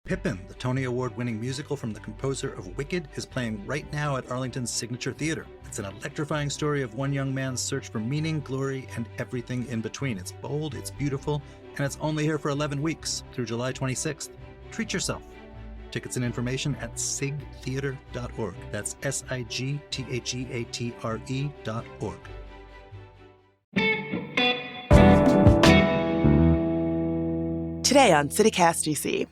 Pippin, the Tony Award-winning musical from the composer of Wicked, is playing right now at Arlington's Signature Theater. It's an electrifying story of one young man's search for meaning, glory, and everything in between. It's bold, it's beautiful, and it's only here for 11 weeks through July 26th. Treat yourself. Tickets and information at sigtheater.org. That's sigtheatre.org. Today on CityCast DC.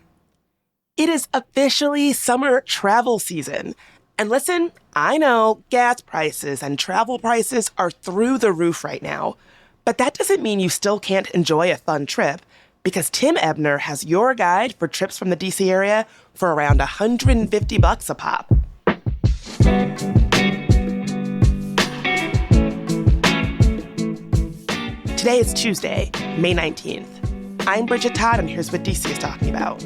It is officially summer travel season. And listen, I know gas prices and travel prices are through the roof right now, but that doesn't mean you still can't enjoy a fun trip, because Tim Ebner has your guide for trips from the DC area for around $150 a pop. Today is Tuesday, May 19th. I'm Bridget Todd, and here's what DC is talking about.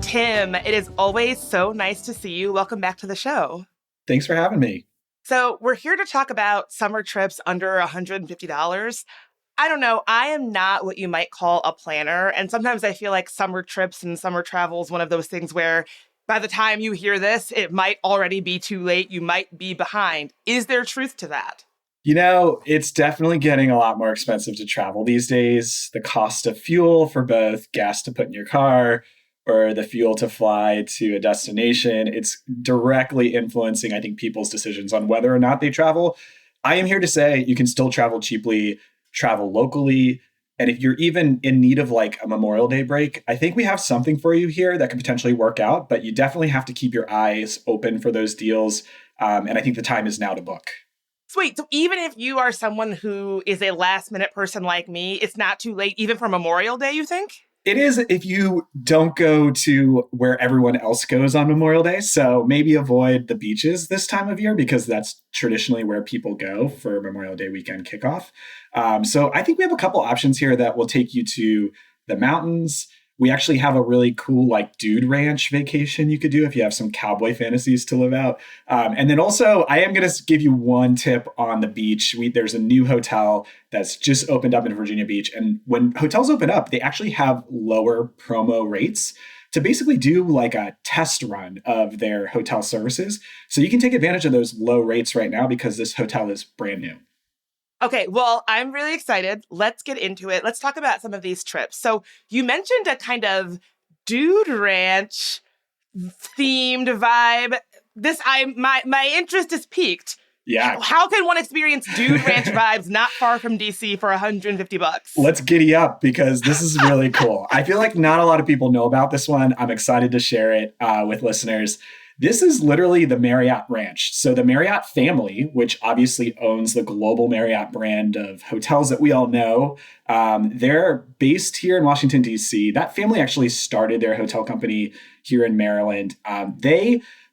Tim, it is always so nice to see you. Welcome back to the show. Thanks for having me. So we're here to talk about summer trips under $150. I don't know. I am not what you might call a planner. And sometimes I feel like summer trips and summer travel is one of those things where by the time you hear this, it might already be too late. You might be behind. Is there truth to that? You know, it's definitely getting a lot more expensive to travel these days. The cost of fuel for both gas to put in your car or the fuel to fly to a destination, it's directly influencing, I think, people's decisions on whether or not they travel. I am here to say you can still travel cheaply, travel locally. And if you're even in need of like a Memorial Day break, I think we have something for you here that could potentially work out, but you definitely have to keep your eyes open for those deals. And I think the time is now to book. Sweet. So even if you are someone who is a last minute person like me, it's not too late even for Memorial Day, you think? It is if you don't go to where everyone else goes on Memorial Day. So maybe avoid the beaches this time of year because that's traditionally where people go for Memorial Day weekend kickoff. So I think we have a couple options here that will take you to the mountains. We actually have a really cool like dude ranch vacation you could do if you have some cowboy fantasies to live out. And then also, I am going to give you one tip on the beach. There's a new hotel that's just opened up in Virginia Beach. And when hotels open up, they actually have lower promo rates to basically do like a test run of their hotel services. So you can take advantage of those low rates right now because this hotel is brand new. Okay, well, I'm really excited. Let's get into it. Let's talk about some of these trips. So you mentioned a kind of dude ranch themed vibe. My interest is piqued. Yeah. How can one experience dude ranch vibes not far from DC for $150? Let's giddy up because this is really cool. I feel like not a lot of people know about this one. I'm excited to share it with listeners. This is literally the Marriott Ranch. So the Marriott family, which obviously owns the global Marriott brand of hotels that we all know, they're based here in Washington, D.C. That family actually started their hotel company here in Maryland.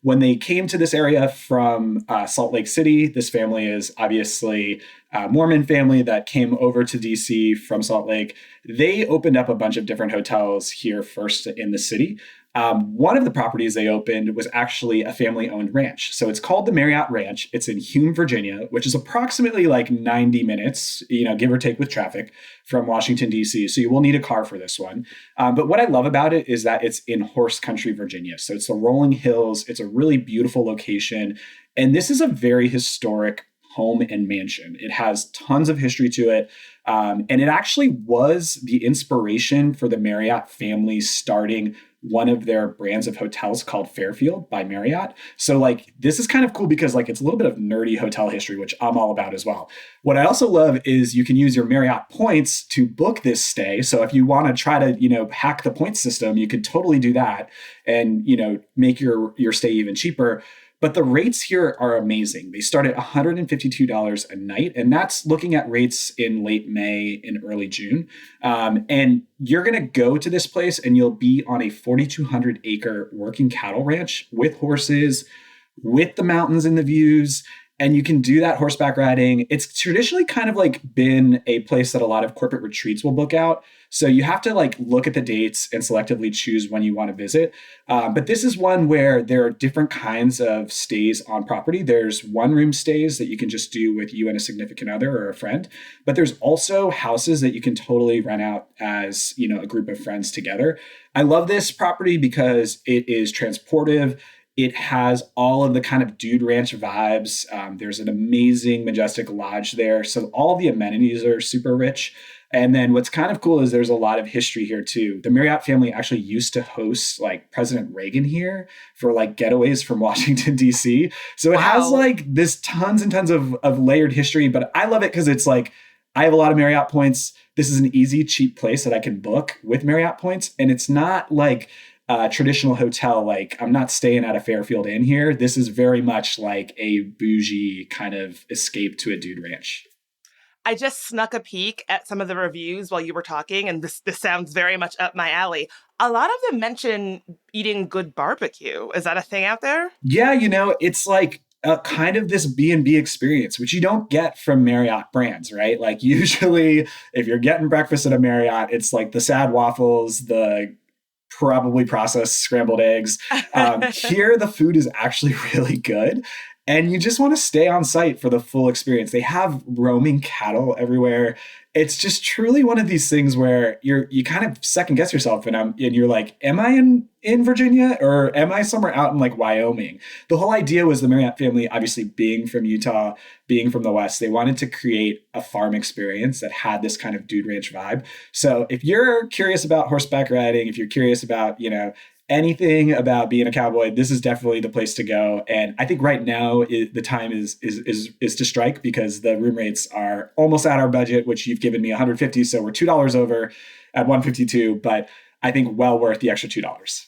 When they came to this area from Salt Lake City, this family is obviously a Mormon family that came over to DC from Salt Lake. They opened up a bunch of different hotels here first in the city. One of the properties they opened was actually a family-owned ranch. So it's called the Marriott Ranch. It's in Hume, Virginia, which is approximately like 90 minutes, give or take with traffic from Washington, D.C. So you will need a car for this one. But what I love about it is that it's in horse country, Virginia. So it's the rolling hills. It's a really beautiful location. And this is a very historic home and mansion. It has tons of history to it. And it actually was the inspiration for the Marriott family starting one of their brands of hotels called Fairfield by Marriott. So like, this is kind of cool because like, it's a little bit of nerdy hotel history, which I'm all about as well. What I also love is you can use your Marriott points to book this stay. So if you want to try to, hack the point system, you could totally do that and, make your stay even cheaper. But the rates here are amazing. They start at $152 a night, and that's looking at rates in late May and early June. And you're going to go to this place and you'll be on a 4,200 acre working cattle ranch with horses, with the mountains and the views. And you can do that horseback riding. It's traditionally kind of like been a place that a lot of corporate retreats will book out. So you have to like look at the dates and selectively choose when you want to visit. But this is one where there are different kinds of stays on property. There's one room stays that you can just do with you and a significant other or a friend. But there's also houses that you can totally rent out as, you know, a group of friends together. I love this property because it is transportive. It has all of the kind of dude ranch vibes. There's an amazing, majestic lodge there. So all the amenities are super rich. And then what's kind of cool is there's a lot of history here too. The Marriott family actually used to host like President Reagan here for like getaways from Washington, D.C. So it has like this tons and tons of layered history, but I love it because it's like, I have a lot of Marriott points. This is an easy, cheap place that I can book with Marriott points. And it's not like a traditional hotel. Like I'm not staying at a Fairfield Inn here. This is very much like a bougie kind of escape to a dude ranch. I just snuck a peek at some of the reviews while you were talking, and this sounds very much up my alley. A lot of them mention eating good barbecue. Is that a thing out there? Yeah, you know, it's like a kind of this B&B experience, which you don't get from Marriott brands, right? Like usually if you're getting breakfast at a Marriott, it's like the sad waffles, the probably processed scrambled eggs. Here, the food is actually really good. And you just want to stay on site for the full experience. They have roaming cattle everywhere. It's just truly one of these things where you kind of second guess yourself and you're like, am I in Virginia or am I somewhere out in like Wyoming? The whole idea was the Marriott family, obviously being from Utah, being from the West, they wanted to create a farm experience that had this kind of dude ranch vibe. So if you're curious about horseback riding, if you're curious about, you know, anything about being a cowboy, this is definitely the place to go. And I think right now the time is to strike because the room rates are almost at our budget, which you've given me $150. So we're $2 over at $152, but I think well worth the extra $2.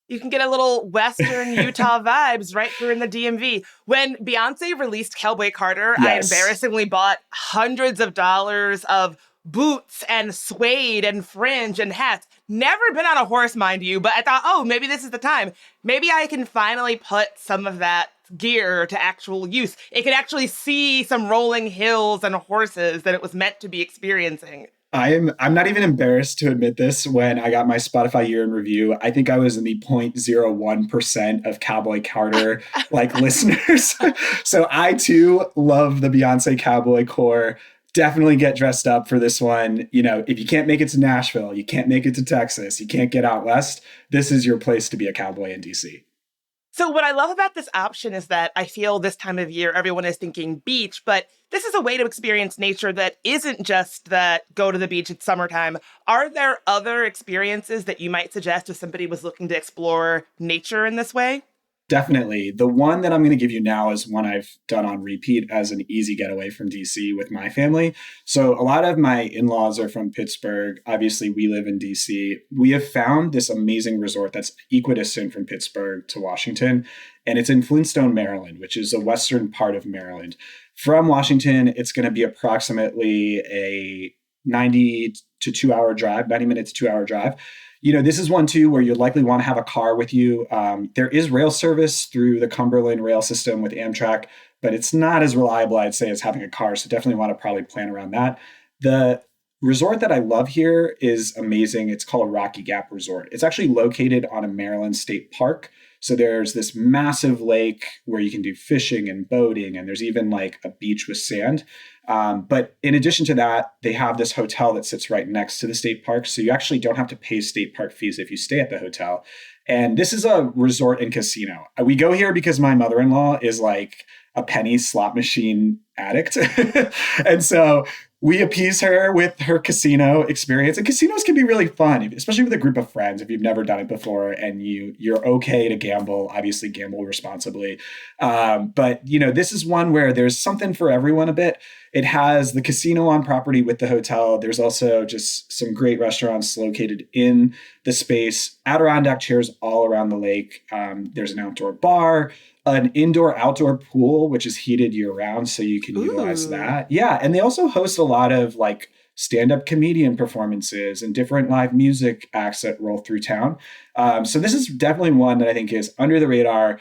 You can get a little Western Utah vibes right here in the DMV. When Beyonce released Cowboy Carter, Yes. I embarrassingly bought hundreds of dollars of boots and suede and fringe and hats. Never been on a horse, mind you, but I thought, oh, maybe this is the time. Maybe I can finally put some of that gear to actual use. It could actually see some rolling hills and horses that it was meant to be experiencing. I'm not even embarrassed to admit this. When I got my Spotify year in review, I think I was in the 0.01% of Cowboy Carter like listeners. So I too love the Beyonce Cowboy core. Definitely get dressed up for this one. You know, if you can't make it to Nashville, you can't make it to Texas, you can't get out west, this is your place to be a cowboy in DC. So what I love about this option is that I feel this time of year, everyone is thinking beach, but this is a way to experience nature that isn't just that go to the beach, it's summertime. Are there other experiences that you might suggest if somebody was looking to explore nature in this way? Definitely. The one that I'm going to give you now is one I've done on repeat as an easy getaway from DC with my family. So a lot of my in-laws are from Pittsburgh. Obviously, we live in DC. We have found this amazing resort that's equidistant from Pittsburgh to Washington, and it's in Flintstone, Maryland, which is the western part of Maryland. From Washington, it's going to be approximately a 90 to 2 hour drive, 90 minutes, 2 hour drive. You know, this is one too where you'd likely want to have a car with you. There is rail service through the Cumberland rail system with Amtrak, but it's not as reliable, I'd say, as having a car. So definitely want to probably plan around that. The resort that I love here is amazing. It's called Rocky Gap Resort. It's actually located on a Maryland state park. So there's this massive lake where you can do fishing and boating, and there's even like a beach with sand. But in addition to that, they have this hotel that sits right next to the state park. So you actually don't have to pay state park fees if you stay at the hotel. And this is a resort and casino. We go here because my mother-in-law is like a penny slot machine addict. And so we appease her with her casino experience. And casinos can be really fun, especially with a group of friends. If you've never done it before and you're okay to gamble, obviously gamble responsibly. But you know, this is one where there's something for everyone a bit. It has the casino on property with the hotel. There's also just some great restaurants located in the space, Adirondack chairs all around the lake. There's an outdoor bar, an indoor-outdoor pool, which is heated year-round, so you can utilize that. Yeah, and they also host a lot of like stand-up comedian performances and different live music acts that roll through town. So this is definitely one that I think is under the radar.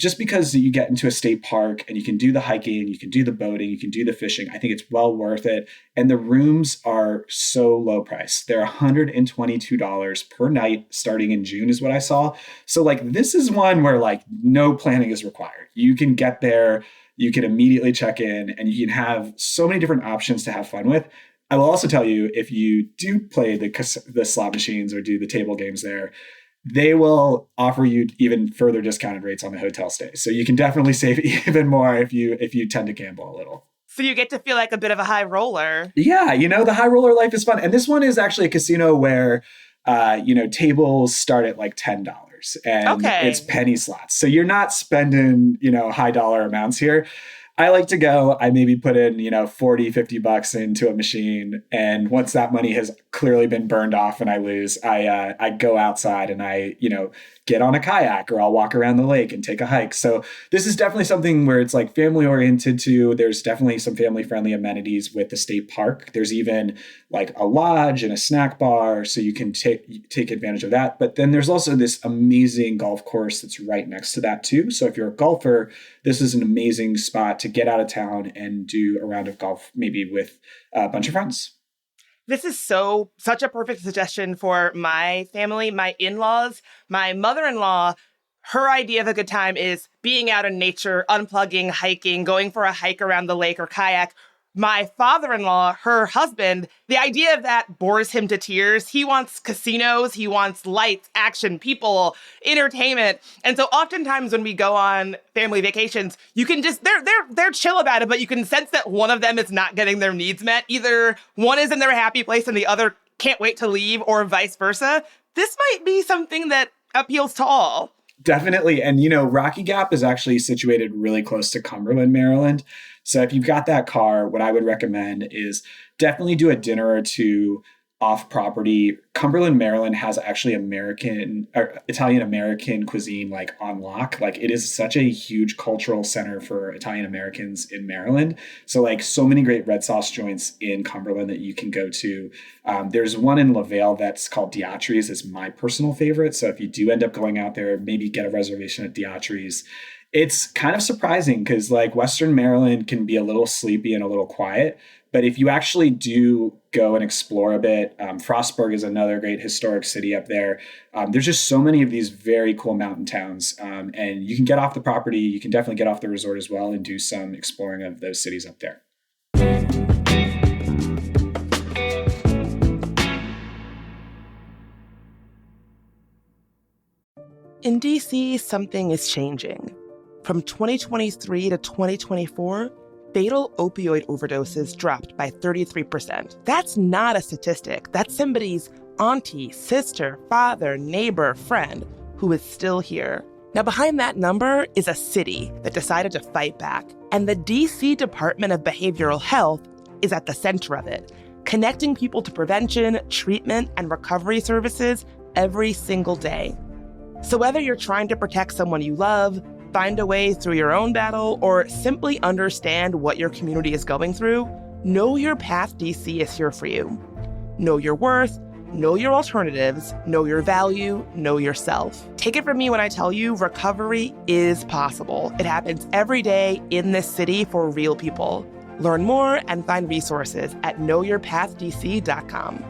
just because you get into a state park and you can do the hiking, you can do the boating, you can do the fishing, I think it's well worth it. And the rooms are so low price. They're $122 per night starting in June is what I saw. So like this is one where like no planning is required. You can get there, you can immediately check in, and you can have so many different options to have fun with. I will also tell you, if you do play the slot machines or do the table games there, they will offer you even further discounted rates on the hotel stay. So you can definitely save even more if you tend to gamble a little. So you get to feel like a bit of a high roller. Yeah, the high roller life is fun. And this one is actually a casino where, tables start at like $10 and it's penny slots. So you're not spending, high dollar amounts here. I like to go, I maybe put in, $40-$50 into a machine. And once that money has clearly been burned off and I lose, I go outside and I, get on a kayak, or I'll walk around the lake and take a hike. So this is definitely something where it's like family oriented too. There's definitely some family friendly amenities with the state park. There's even like a lodge and a snack bar, so you can take advantage of that. But then there's also this amazing golf course that's right next to that too. So if you're a golfer, this is an amazing spot to get out of town and do a round of golf, maybe with a bunch of friends. This is such a perfect suggestion for my family, my in-laws. My mother-in-law, her idea of a good time is being out in nature, unplugging, hiking, going for a hike around the lake or kayak. My father-in-law, her husband, the idea of that bores him to tears. He wants casinos, he wants lights, action, people, entertainment. And so oftentimes when we go on family vacations, you can just, they're chill about it, but you can sense that one of them is not getting their needs met. Either one is in their happy place and the other can't wait to leave, or vice versa. This might be something that appeals to all. Definitely. And, Rocky Gap is actually situated really close to Cumberland, Maryland. So if you've got that car, what I would recommend is definitely do a dinner or two off property. Cumberland, Maryland has actually Italian-American cuisine like on lock. Like it is such a huge cultural center for Italian-Americans in Maryland. So like so many great red sauce joints in Cumberland that you can go to. There's one in LaVale that's called Diatri's, is my personal favorite. So if you do end up going out there, maybe get a reservation at Diatri's. It's kind of surprising because like Western Maryland can be a little sleepy and a little quiet. But if you actually do go and explore a bit, Frostburg is another great historic city up there. There's just so many of these very cool mountain towns. And you can get off the property. You can definitely get off the resort as well and do some exploring of those cities up there. In DC, something is changing. From 2023 to 2024, fatal opioid overdoses dropped by 33%. That's not a statistic. That's somebody's auntie, sister, father, neighbor, friend who is still here. Now, behind that number is a city that decided to fight back. And the DC Department of Behavioral Health is at the center of it, connecting people to prevention, treatment, and recovery services every single day. So whether you're trying to protect someone you love, find a way through your own battle, or simply understand what your community is going through, Know Your Path DC is here for you. Know your worth, know your alternatives, know your value, know yourself. Take it from me when I tell you recovery is possible. It happens every day in this city for real people. Learn more and find resources at knowyourpathdc.com.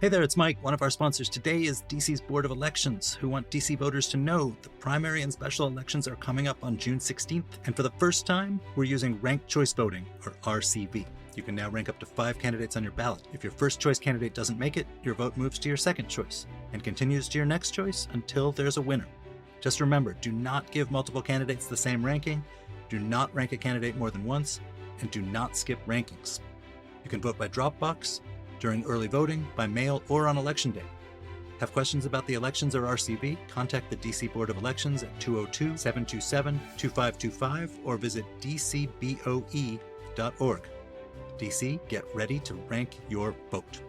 Hey there, it's Mike. One of our sponsors today is DC's Board of Elections, who want DC voters to know the primary and special elections are coming up on June 16th. And for the first time, we're using ranked choice voting, or RCV. You can now rank up to 5 candidates on your ballot. If your first choice candidate doesn't make it, your vote moves to your second choice and continues to your next choice until there's a winner. Just remember, do not give multiple candidates the same ranking, do not rank a candidate more than once, and do not skip rankings. You can vote by drop box, during early voting, by mail, or on Election Day. Have questions about the elections or RCV? Contact the DC Board of Elections at 202-727-2525 or visit dcboe.org. DC, get ready to rank your vote.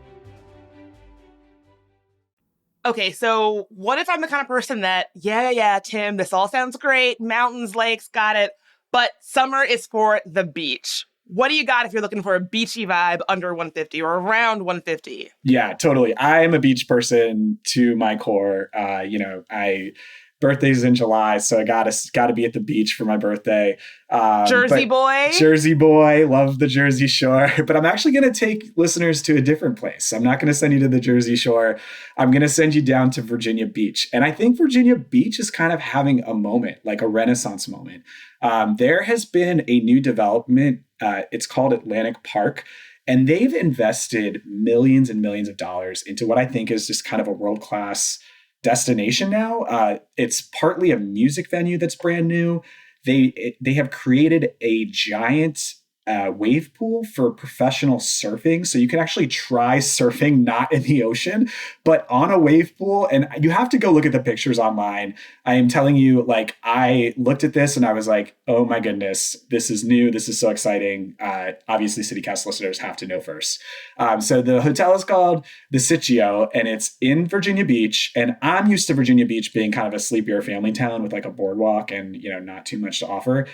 Okay, so what if I'm the kind of person that, yeah, Tim, this all sounds great, mountains, lakes, got it, but summer is for the beach. What do you got if you're looking for a beachy vibe under 150 or around 150? Yeah, totally. I am a beach person to my core. I birthday's in July, so I gotta be at the beach for my birthday. Jersey boy. Jersey boy, love the Jersey Shore. But I'm actually going to take listeners to a different place. I'm not going to send you to the Jersey Shore. I'm going to send you down to Virginia Beach. And I think Virginia Beach is kind of having a moment, like a renaissance moment. There has been a new development. It's called Atlantic Park. And they've invested millions and millions of dollars into what I think is just kind of a world-class destination now. It's partly a music venue that's brand new. They have created a giant wave pool for professional surfing. So you can actually try surfing not in the ocean, but on a wave pool. And you have to go look at the pictures online. I am telling you, like, I looked at this and I was like, oh my goodness, this is new. This is so exciting. Obviously, CityCast listeners have to know first. So the hotel is called the Sitio, and it's in Virginia Beach. And I'm used to Virginia Beach being kind of a sleepier family town with like a boardwalk and, not too much to offer.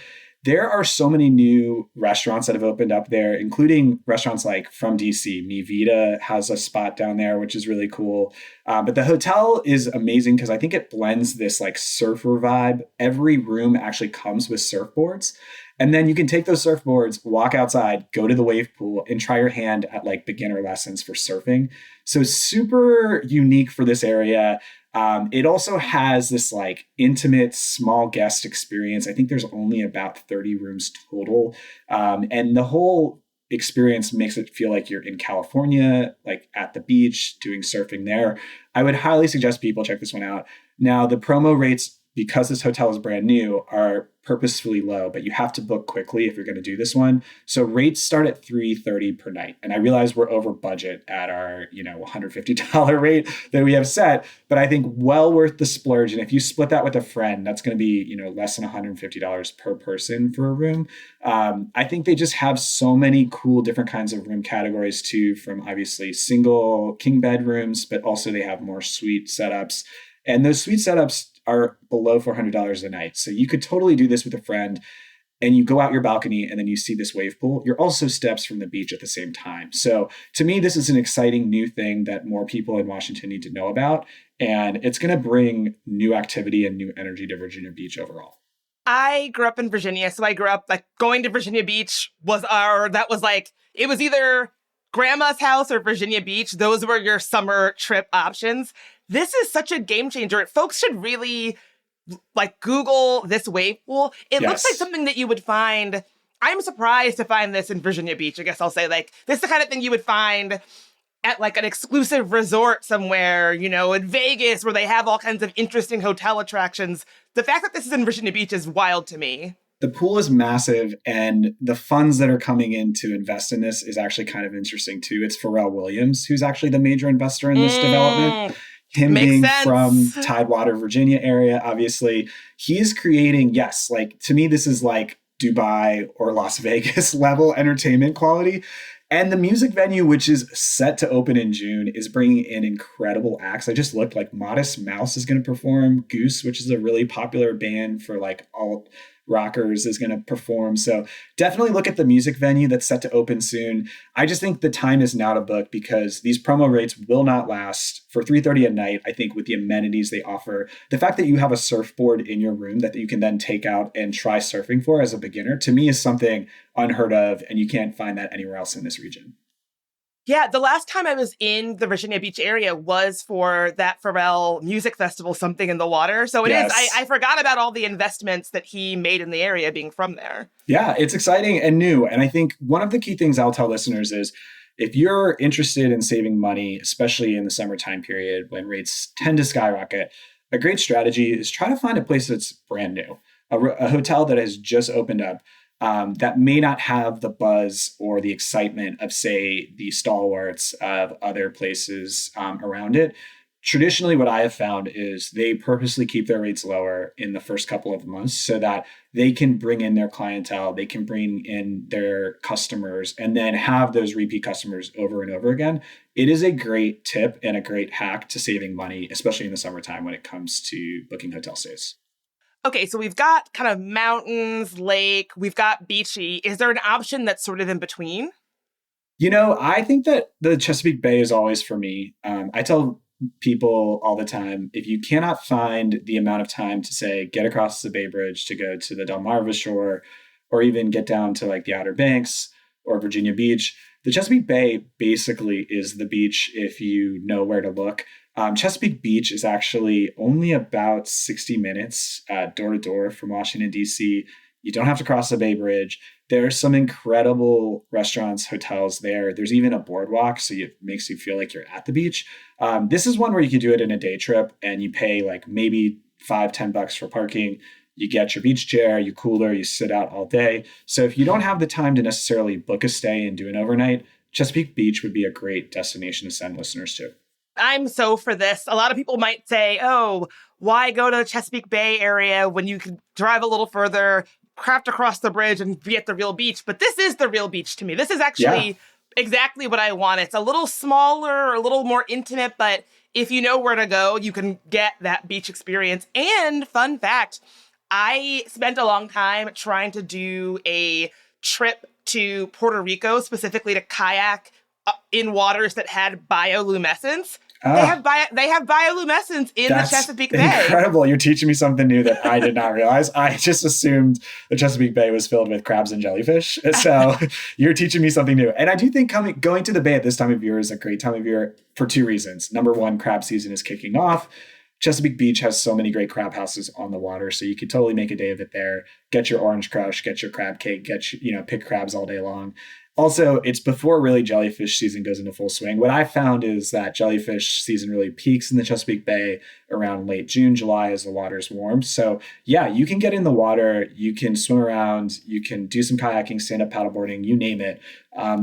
There are so many new restaurants that have opened up there, including restaurants like from DC. Mi Vida has a spot down there, which is really cool. But the hotel is amazing because I think it blends this like surfer vibe. Every room actually comes with surfboards. And then you can take those surfboards, walk outside, go to the wave pool, and try your hand at like beginner lessons for surfing. So super unique for this area. It also has this like intimate small guest experience. I think there's only about 30 rooms total. And the whole experience makes it feel like you're in California, like at the beach doing surfing there. I would highly suggest people check this one out. Now, the promo rates, because this hotel is brand new, are purposefully low, but you have to book quickly if you're going to do this one. So rates start at $330 per night. And I realize we're over budget at our, $150 rate that we have set, but I think well worth the splurge. And if you split that with a friend, that's going to be, less than $150 per person for a room. I think they just have so many cool different kinds of room categories too, from obviously single king bedrooms, but also they have more suite setups. And those suite setups are below $400 a night. So you could totally do this with a friend, and you go out your balcony and then you see this wave pool. You're also steps from the beach at the same time. So to me, this is an exciting new thing that more people in Washington need to know about. And it's going to bring new activity and new energy to Virginia Beach overall. I grew up in Virginia, so I grew up like going to Virginia Beach it was either grandma's house or Virginia Beach. Those were your summer trip options. This is such a game changer. Folks should really like Google this wave pool. It looks like something that you would find. I'm surprised to find this in Virginia Beach. I guess I'll say like this is the kind of thing you would find at like an exclusive resort somewhere, in Vegas where they have all kinds of interesting hotel attractions. The fact that this is in Virginia Beach is wild to me. The pool is massive, and the funds that are coming in to invest in this is actually kind of interesting too. It's Pharrell Williams, who's actually the major investor in this development. Him Makes being sense. from Tidewater, Virginia area, obviously, he's creating, like to me, this is like Dubai or Las Vegas level entertainment quality. And the music venue, which is set to open in June, is bringing in incredible acts. I just looked like Modest Mouse is going to perform. Goose, which is a really popular band for like alt rockers, is going to perform. So definitely look at the music venue that's set to open soon. I just think the time is now to book because these promo rates will not last. For $330 a night, I think with the amenities they offer, the fact that you have a surfboard in your room that you can then take out and try surfing for as a beginner, to me is something unheard of, and you can't find that anywhere else in this region. Yeah, the last time I was in the Virginia Beach area was for that Pharrell music festival, Something in the Water. So it is. I forgot about all the investments that he made in the area being from there. Yeah, it's exciting and new. And I think one of the key things I'll tell listeners is if you're interested in saving money, especially in the summertime period when rates tend to skyrocket, a great strategy is try to find a place that's brand new, a hotel that has just opened up. That may not have the buzz or the excitement of, say, the stalwarts of other places around it. Traditionally, what I have found is they purposely keep their rates lower in the first couple of months so that they can bring in their clientele, they can bring in their customers, and then have those repeat customers over and over again. It is a great tip and a great hack to saving money, especially in the summertime when it comes to booking hotel stays. Okay, so we've got kind of mountains, lake, we've got beachy. Is there an option that's sort of in between? I think that the Chesapeake Bay is always for me. I tell people all the time, if you cannot find the amount of time to say, get across the Bay Bridge to go to the Delmarva shore, or even get down to like the Outer Banks or Virginia Beach, the Chesapeake Bay basically is the beach if you know where to look. Chesapeake Beach is actually only about 60 minutes door to door from Washington, D.C. You don't have to cross the Bay Bridge. There are some incredible restaurants, hotels there. There's even a boardwalk, so it makes you feel like you're at the beach. This is one where you can do it in a day trip, and you pay like maybe $5-10 for parking. You get your beach chair, you cooler, you sit out all day. So if you don't have the time to necessarily book a stay and do an overnight, Chesapeake Beach would be a great destination to send listeners to. I'm so for this. A lot of people might say, oh, why go to the Chesapeake Bay area when you can drive a little further, craft across the bridge and be at the real beach? But this is the real beach to me. This is actually exactly what I want. It's a little smaller, a little more intimate, but if you know where to go, you can get that beach experience. And fun fact, I spent a long time trying to do a trip to Puerto Rico, specifically to kayak in waters that had bioluminescence. They have bioluminescence in the Chesapeake Bay. Incredible. You're teaching me something new that I did not realize. I just assumed the Chesapeake Bay was filled with crabs and jellyfish. So you're teaching me something new. And I do think going to the Bay at this time of year is a great time of year for two reasons. Number one, crab season is kicking off. Chesapeake Beach has so many great crab houses on the water, so you could totally make a day of it there. Get your orange crush, get your crab cake, pick crabs all day long. Also, it's before really jellyfish season goes into full swing. What I found is that jellyfish season really peaks in the Chesapeake Bay around late June, July as the water's warm. So yeah, you can get in the water, you can swim around, you can do some kayaking, stand-up paddleboarding, you name it.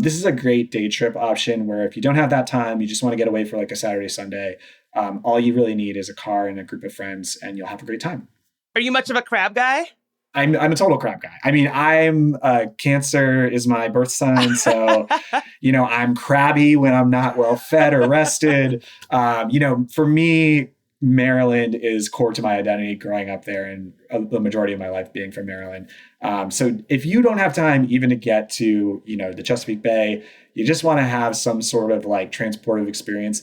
This is a great day trip option where if you don't have that time, you just want to get away for like a Saturday, Sunday, all you really need is a car and a group of friends and you'll have a great time. Are you much of a crab guy? I'm a total crab guy. I mean, Cancer is my birth sign. So, I'm crabby when I'm not well fed or rested. For me, Maryland is core to my identity growing up there and the majority of my life being from Maryland. So if you don't have time even to get to, the Chesapeake Bay, you just want to have some sort of like transportive experience,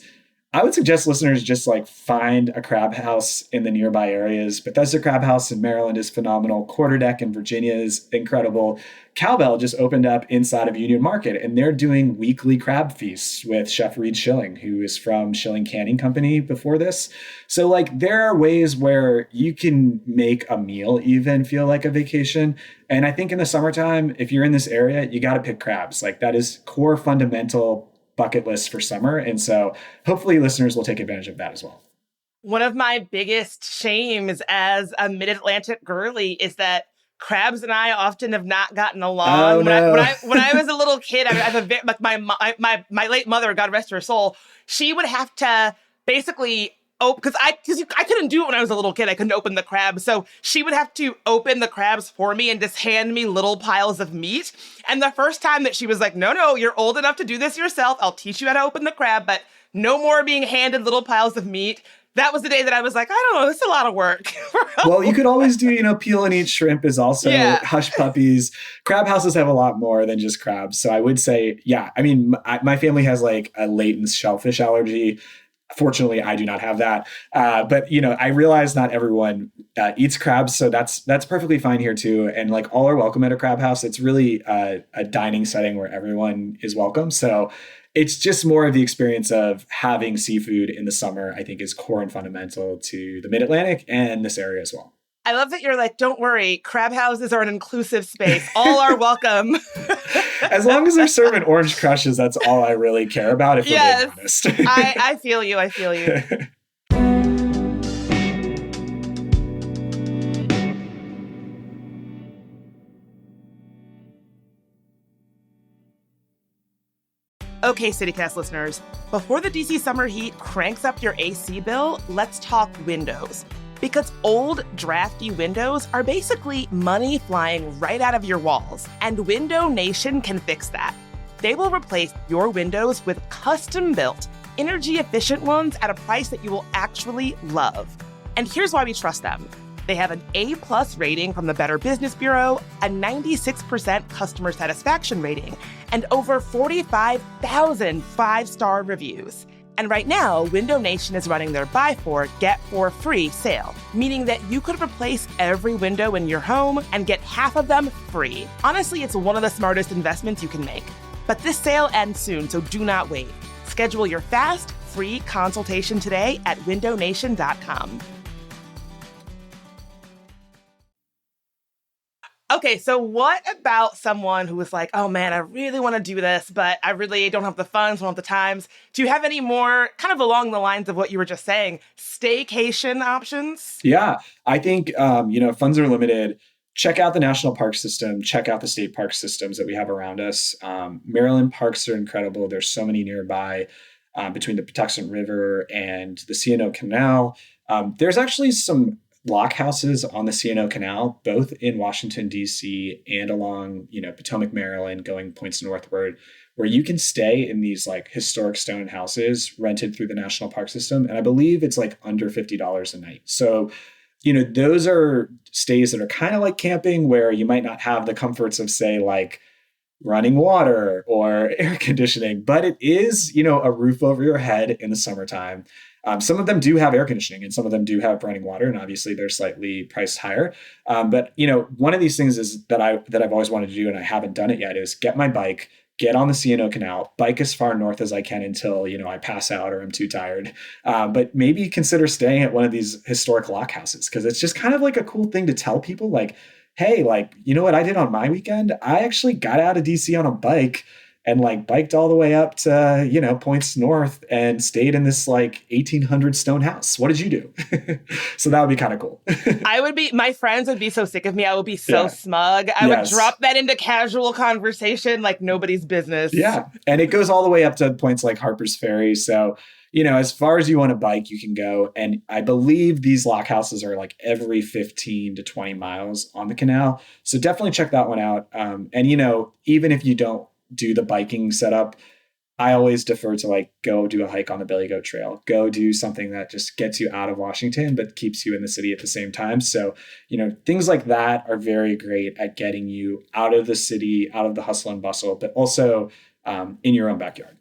I would suggest listeners just like find a crab house in the nearby areas. Bethesda Crab House in Maryland is phenomenal. Quarterdeck in Virginia is incredible. Cowbell just opened up inside of Union Market and they're doing weekly crab feasts with Chef Reed Schilling, who is from Schilling Canning Company before this. So like there are ways where you can make a meal even feel like a vacation. And I think in the summertime, if you're in this area, you got to pick crabs. Like that is core fundamental bucket list for summer. And so hopefully listeners will take advantage of that as well. One of my biggest shames as a mid-Atlantic girly is that crabs and I often have not gotten along. Oh, no. When I was a little kid, my late mother, God rest her soul, she would have to basically because I couldn't do it when I was a little kid. I couldn't open the crab. So she would have to open the crabs for me and just hand me little piles of meat. And the first time that she was like, no, you're old enough to do this yourself. I'll teach you how to open the crab, but no more being handed little piles of meat. That was the day that I was like, I don't know, this is a lot of work. Well, you could always do, peel and eat shrimp is also hush puppies. Crab houses have a lot more than just crabs. So I would say, my family has like a latent shellfish allergy. Fortunately, I do not have that. But I realize not everyone eats crabs. So that's perfectly fine here too. And like all are welcome at a crab house. It's really a dining setting where everyone is welcome. So it's just more of the experience of having seafood in the summer, I think is core and fundamental to the Mid-Atlantic and this area as well. I love that you're like, don't worry, crab houses are an inclusive space. All are welcome. As long as they're serving orange crushes, that's all I really care about, if we're being honest. I feel you. Okay, CityCast listeners, before the DC summer heat cranks up your AC bill, let's talk windows. Because old, drafty windows are basically money flying right out of your walls, and Window Nation can fix that. They will replace your windows with custom-built, energy-efficient ones at a price that you will actually love. And here's why we trust them. They have an A+ rating from the Better Business Bureau, a 96% customer satisfaction rating, and over 45,000 five-star reviews. And right now, Window Nation is running their buy four, get four free sale, meaning that you could replace every window in your home and get half of them free. Honestly, it's one of the smartest investments you can make. But this sale ends soon, so do not wait. Schedule your fast, free consultation today at windownation.com. Okay, so what about someone who is like, oh man, I really want to do this, but I really don't have the funds, don't have the times. Do you have any more kind of along the lines of what you were just saying, staycation options? Yeah, I think, funds are limited. Check out the national park system. Check out the state park systems that we have around us. Maryland parks are incredible. There's so many nearby between the Patuxent River and the C&O Canal. There's actually some lock houses on the C&O Canal, both in Washington, D.C. and along, Potomac, Maryland, going points northward, where you can stay in these like historic stone houses rented through the National Park System. And I believe it's like under $50 a night. So, those are stays that are kind of like camping, where you might not have the comforts of, say, like running water or air conditioning, but it is, a roof over your head in the summertime. Some of them do have air conditioning and some of them do have running water, and obviously they're slightly priced higher. But one of these things is that I've always wanted to do, and I haven't done it yet, is get my bike, get on the C&O Canal, bike as far north as I can until, I pass out or I'm too tired. But maybe consider staying at one of these historic lock houses, because it's just kind of like a cool thing to tell people, like, hey, like, you know what I did on my weekend? I actually got out of DC on a bike and like biked all the way up to, points north and stayed in this like 1800 stone house. What did you do? So that would be kind of cool. My friends would be so sick of me. I would be so smug. I would drop that into casual conversation like nobody's business. Yeah. And it goes all the way up to points like Harper's Ferry. So, as far as you want to bike, you can go. And I believe these lock houses are like every 15 to 20 miles on the canal. So definitely check that one out. And, even if you don't do the biking setup, I always defer to like go do a hike on the Billy Goat Trail, go do something that just gets you out of Washington, but keeps you in the city at the same time. So, things like that are very great at getting you out of the city, out of the hustle and bustle, but also in your own backyard.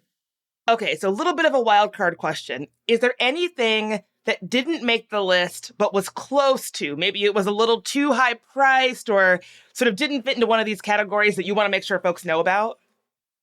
Okay, so a little bit of a wild card question. Is there anything that didn't make the list but was close to? Maybe it was a little too high priced or sort of didn't fit into one of these categories that you want to make sure folks know about?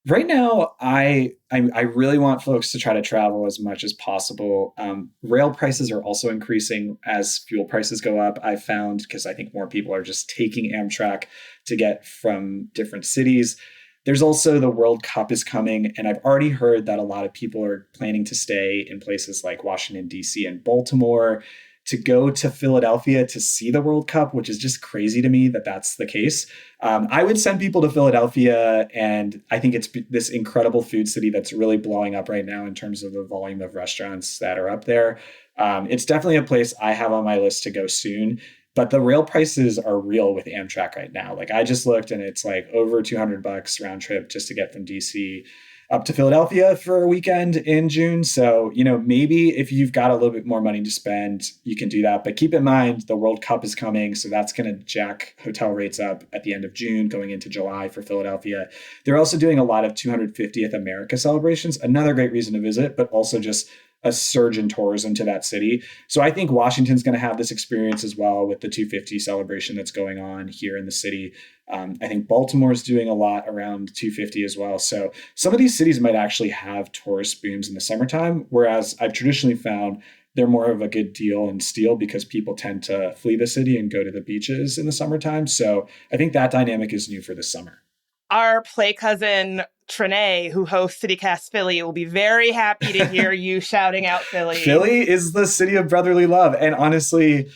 Right now, I really want folks to try to travel as much as possible. Rail prices are also increasing as fuel prices go up. I found, because I think more people are just taking Amtrak to get from different cities. There's also the World Cup is coming, and I've already heard that a lot of people are planning to stay in places like Washington, D.C. and Baltimore to go to Philadelphia to see the World Cup, which is just crazy to me that that's the case. I would send people to Philadelphia, and I think it's this incredible food city that's really blowing up right now in terms of the volume of restaurants that are up there. It's definitely a place I have on my list to go soon. But the rail prices are real with Amtrak right now. Like I just looked and it's like over $200 round trip just to get from DC up to Philadelphia for a weekend in June. So, maybe if you've got a little bit more money to spend, you can do that. But keep in mind, the World Cup is coming. So that's going to jack hotel rates up at the end of June, going into July for Philadelphia. They're also doing a lot of 250th America celebrations, another great reason to visit, but also just a surge in tourism to that city. So I think Washington's going to have this experience as well with the 250 celebration that's going on here in the city. I think Baltimore's doing a lot around 250 as well. So some of these cities might actually have tourist booms in the summertime, whereas I've traditionally found they're more of a good deal and steal because people tend to flee the city and go to the beaches in the summertime. So I think that dynamic is new for this summer. Our play cousin Trinae, who hosts CityCast Philly, will be very happy to hear you shouting out Philly. Philly is the city of brotherly love. And honestly,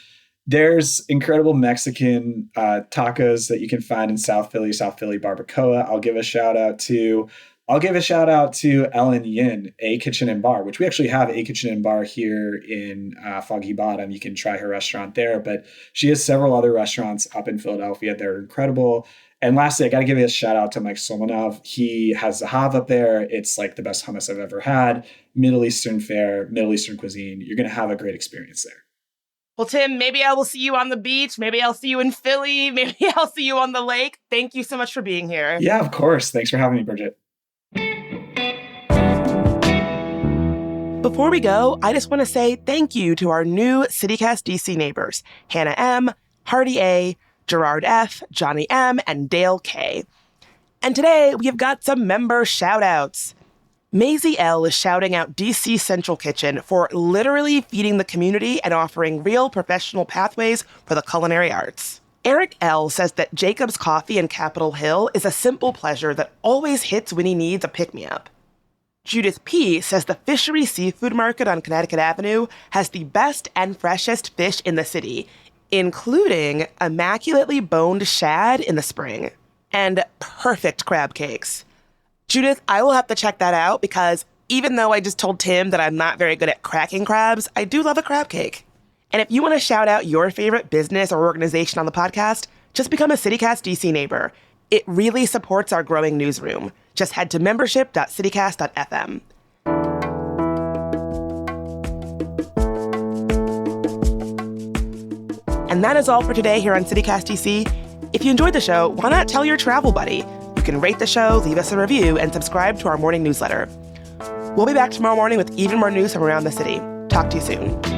there's incredible Mexican tacos that you can find in South Philly barbacoa. I'll give a shout out to Ellen Yin, A Kitchen and Bar, which we actually have A Kitchen and Bar here in Foggy Bottom. You can try her restaurant there, but she has several other restaurants up in Philadelphia. They're incredible. And lastly, I got to give a shout out to Mike Solmanov. He has the Hav up there. It's like the best hummus I've ever had. Middle Eastern fare, Middle Eastern cuisine. You're going to have a great experience there. Well, Tim, maybe I will see you on the beach. Maybe I'll see you in Philly. Maybe I'll see you on the lake. Thank you so much for being here. Yeah, of course. Thanks for having me, Bridget. before we go, I just want to say thank you to our new CityCast DC neighbors, Hannah M., Hardy A., Gerard F., Johnny M., and Dale K. And today, we have got some member shout-outs. Maisie L. is shouting out DC Central Kitchen for literally feeding the community and offering real professional pathways for the culinary arts. Eric L. says that Jacob's Coffee in Capitol Hill is a simple pleasure that always hits when he needs a pick-me-up. Judith P. says the Fishery Seafood Market on Connecticut Avenue has the best and freshest fish in the city, including immaculately boned shad in the spring and perfect crab cakes. Judith, I will have to check that out because even though I just told Tim that I'm not very good at cracking crabs, I do love a crab cake. And if you want to shout out your favorite business or organization on the podcast, just become a CityCast DC neighbor. It really supports our growing newsroom. Just head to membership.citycast.fm. And that is all for today here on CityCast DC. If you enjoyed the show, why not tell your travel buddy? You can rate the show, leave us a review, and subscribe to our morning newsletter. We'll be back tomorrow morning with even more news from around the city. Talk to you soon.